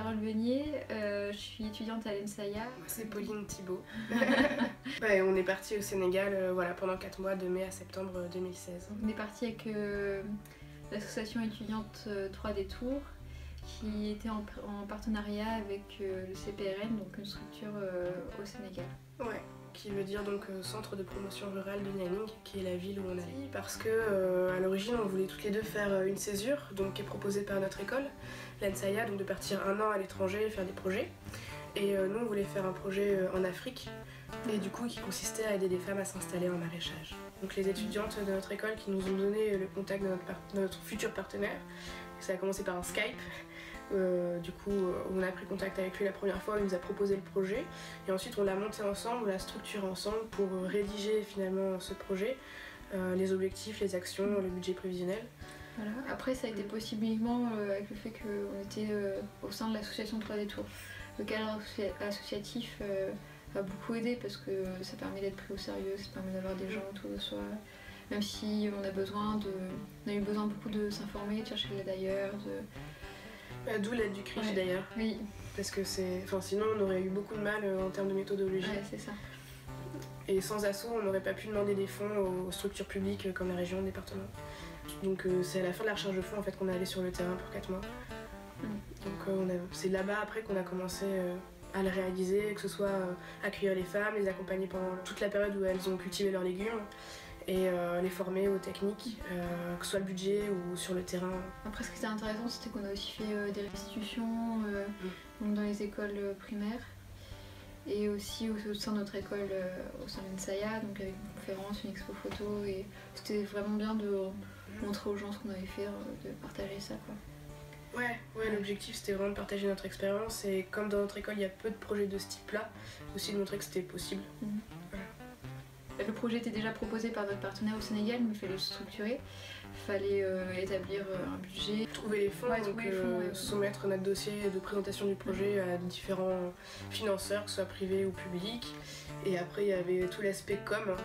Carole Venier, je suis étudiante à l'ENSAIA. C'est Pauline Thibault. On est parti au Sénégal voilà, pendant 4 mois, de mai à septembre 2016. On est parti avec l'association étudiante 3D Tours, qui était en partenariat avec le CPRN, donc une structure au Sénégal. Ouais, qui veut dire donc Centre de promotion rurale de Nianing, qui est la ville où on est. Parce que à l'origine on voulait toutes les deux faire une césure, donc qui est proposée par notre école, l'ENSAIA, donc de partir 1 an à l'étranger et faire des projets. Et nous on voulait faire un projet en Afrique, et du coup qui consistait à aider des femmes à s'installer en maraîchage. Donc les étudiantes de notre école qui nous ont donné le contact de notre futur partenaire, ça a commencé par un Skype. Du coup, on a pris contact avec lui la première fois, il nous a proposé le projet et ensuite on l'a monté ensemble, on l'a structuré ensemble pour rédiger finalement ce projet, les objectifs, les actions, le budget prévisionnel. Voilà. Après, ça a été possible uniquement avec le fait qu'on était au sein de l'association 3D Tours. Le cadre associatif a beaucoup aidé parce que ça permet d'être pris au sérieux, ça permet d'avoir des gens autour de soi. Même si on a eu besoin beaucoup de s'informer, de chercher de l'aide ailleurs. D'où l'aide du CRIJ d'ailleurs. Oui. Parce que sinon on aurait eu beaucoup de mal en termes de méthodologie. Ouais, c'est ça. Et sans asso, on n'aurait pas pu demander des fonds aux structures publiques comme la région, le département. Donc c'est à la fin de la recherche de fonds en fait qu'on est allé sur le terrain pour 4 mois. Donc c'est là-bas après qu'on a commencé à le réaliser, que ce soit accueillir les femmes, les accompagner pendant toute la période où elles ont cultivé leurs légumes, et les former aux techniques, que ce soit le budget ou sur le terrain. Après, ce qui était intéressant, c'était qu'on a aussi fait des restitutions donc dans les écoles primaires et aussi au sein de notre école, au sein de l'ENSAIA, donc avec une conférence, une expo photo, et c'était vraiment bien de montrer aux gens ce qu'on avait fait, de partager ça, quoi. Ouais, l'objectif c'était vraiment de partager notre expérience, et comme dans notre école il y a peu de projets de ce type-là, aussi de montrer que c'était possible. Le projet était déjà proposé par notre partenaire au Sénégal, mais il fallait le structurer, il fallait établir un budget. Trouver les fonds, soumettre notre dossier de présentation du projet à différents financeurs, que ce soit privés ou publics. Et après il y avait tout l'aspect com,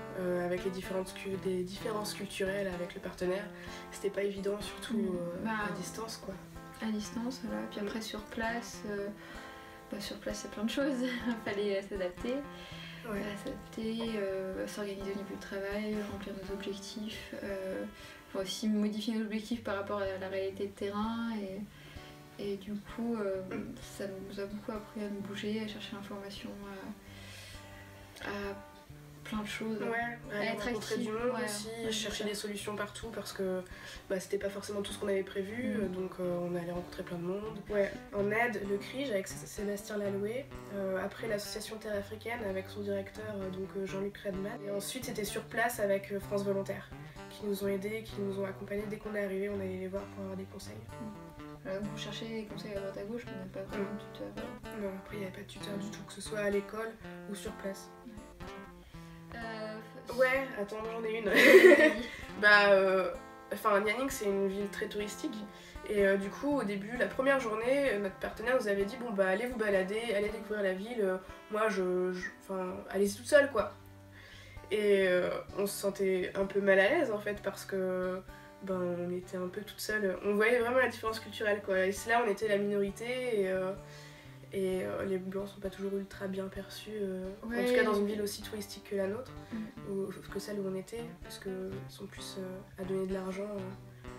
avec les différences culturelles avec le partenaire. C'était pas évident, surtout à distance, quoi. À distance, voilà. Puis après sur place, sur place il y a plein de choses, il fallait s'adapter. S'organiser au niveau du travail, remplir nos objectifs, aussi modifier nos objectifs par rapport à la réalité de terrain, et du coup ça nous a beaucoup appris à nous bouger, à chercher l'information, à plein de choses, à être rencontrer du monde aussi, chercher des solutions partout parce que c'était pas forcément tout ce qu'on avait prévu, donc on allait rencontrer plein de monde. En aide, le CRIJ avec Sébastien Laloué, après l'association Terre Africaine avec son directeur donc Jean-Luc Redman, et ensuite c'était sur place avec France Volontaire qui nous ont aidés, qui nous ont accompagnés. Dès qu'on est arrivé, on allait les voir pour avoir des conseils. Vous cherchez des conseils à droite à gauche, mais on n'a pas vraiment de tuteur. Non, après il n'y avait pas de tuteur du tout, que ce soit à l'école ou sur place. Attends, j'en ai une. Nianing c'est une ville très touristique, et du coup au début, la première journée, notre partenaire nous avait dit allez vous balader, allez découvrir la ville, moi allez-y toute seule, quoi. Et on se sentait un peu mal à l'aise en fait parce que on était un peu toute seule, on voyait vraiment la différence culturelle, quoi. Et c'est là on était la minorité, et les blancs sont pas toujours ultra bien perçus, en tout cas dans une ville aussi touristique que la nôtre, ou que celle où on était, parce qu'ils sont plus à donner de l'argent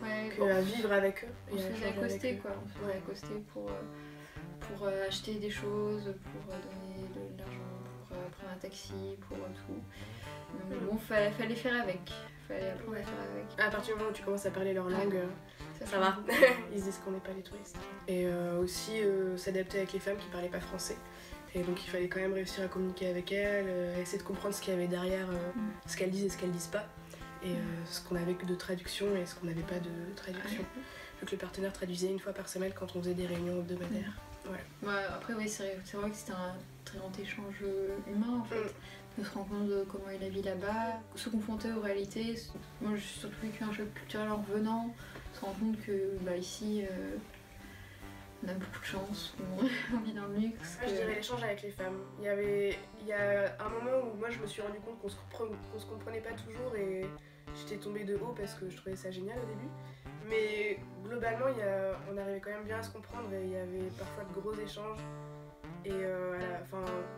qu'à vivre avec eux. On se faisait accoster, quoi. On se faisait accoster pour acheter des choses, pour donner de l'argent, pour prendre un taxi, pour tout. Donc fallait faire avec. Fallait apprendre à faire avec. À partir du moment où tu commences à parler leur langue, ça va. Ils disent qu'on n'est pas les touristes. Et aussi s'adapter avec les femmes qui parlaient pas français. Et donc il fallait quand même réussir à communiquer avec elles, essayer de comprendre ce qu'il y avait derrière, ce qu'elles disent et ce qu'elles disent pas. Et ce qu'on avait de traduction et ce qu'on n'avait pas de traduction. Vu que le partenaire traduisait 1 fois par semaine quand on faisait des réunions hebdomadaires. Après c'est vrai que c'était un très grand échange humain en fait. De se rendre compte de comment est la vie là-bas, se confronter aux réalités. Moi j'ai surtout vécu un choc culturel en revenant, se rendre compte que ici on a beaucoup de chance, on vit dans le luxe. Je dirais l'échange avec les femmes. Il y a un moment où moi je me suis rendu compte qu'on se comprenait pas toujours, et j'étais tombée de haut parce que je trouvais ça génial au début. Mais globalement, on arrivait quand même bien à se comprendre et il y avait parfois de gros échanges. Et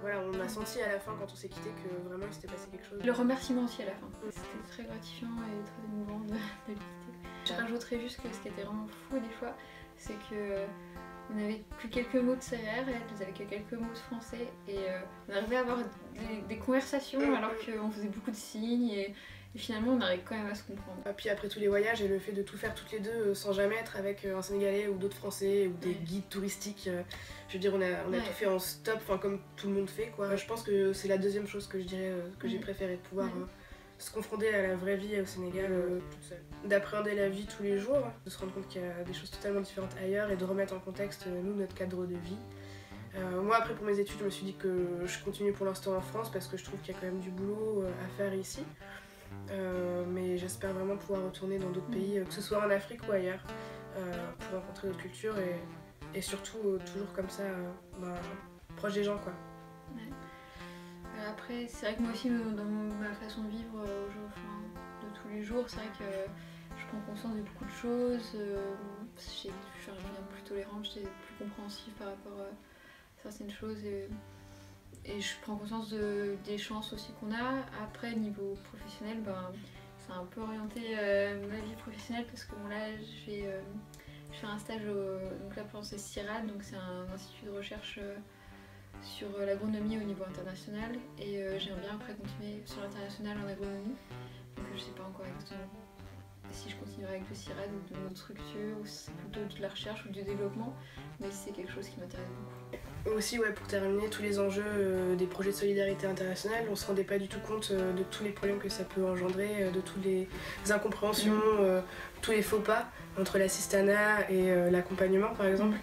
voilà, on a senti à la fin, quand on s'est quitté, que vraiment il s'était passé quelque chose. Le remerciement aussi à la fin. C'était très gratifiant et très émouvant de le quitter. Je rajouterais juste que ce qui était vraiment fou des fois, c'est que on n'avait plus quelques mots de CRR, elle n'avait que quelques mots de français, et on arrivait à avoir des conversations alors qu'on faisait beaucoup de signes, et finalement on arrive quand même à se comprendre. Et puis après tous les voyages et le fait de tout faire toutes les deux sans jamais être avec un Sénégalais ou d'autres Français ou des guides touristiques, je veux dire on a tout fait en stop, comme tout le monde fait quoi. Je pense que c'est la deuxième chose que je dirais que j'ai préféré, de pouvoir se confronter à la vraie vie au Sénégal toute seule. D'appréhender la vie tous les jours, de se rendre compte qu'il y a des choses totalement différentes ailleurs et de remettre en contexte nous notre cadre de vie. Moi après pour mes études je me suis dit que je continue pour l'instant en France parce que je trouve qu'il y a quand même du boulot à faire ici. Mais j'espère vraiment pouvoir retourner dans d'autres pays, que ce soit en Afrique ou ailleurs, pour rencontrer d'autres cultures et surtout toujours comme ça, proche des gens quoi. Ouais. Après c'est vrai que moi aussi dans ma façon de vivre de tous les jours, c'est vrai que je prends conscience de beaucoup de choses, je suis plus tolérante, je suis plus compréhensive par rapport à certaines choses et je prends conscience des chances aussi qu'on a. Après niveau professionnel, c'est un peu orienté ma vie professionnelle parce que là je fais un stage donc là pour l'instant c'est CIRAD, donc c'est un institut de recherche sur l'agronomie au niveau international et j'aimerais bien après continuer sur l'international en agronomie, donc je sais pas encore exactement si je continuerai avec le CIRAD ou de notre structure ou si c'est plutôt de la recherche ou du développement, mais c'est quelque chose qui m'intéresse beaucoup. Aussi pour terminer, tous les enjeux des projets de solidarité internationale, on se rendait pas du tout compte de tous les problèmes que ça peut engendrer, de toutes les incompréhensions, tous les faux pas entre l'assistanat et l'accompagnement par exemple.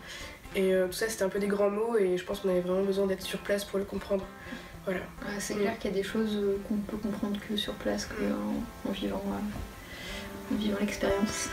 Et tout ça c'était un peu des grands mots et je pense qu'on avait vraiment besoin d'être sur place pour le comprendre. Voilà. C'est clair qu'il y a des choses qu'on peut comprendre que sur place, qu'en vivant l'expérience.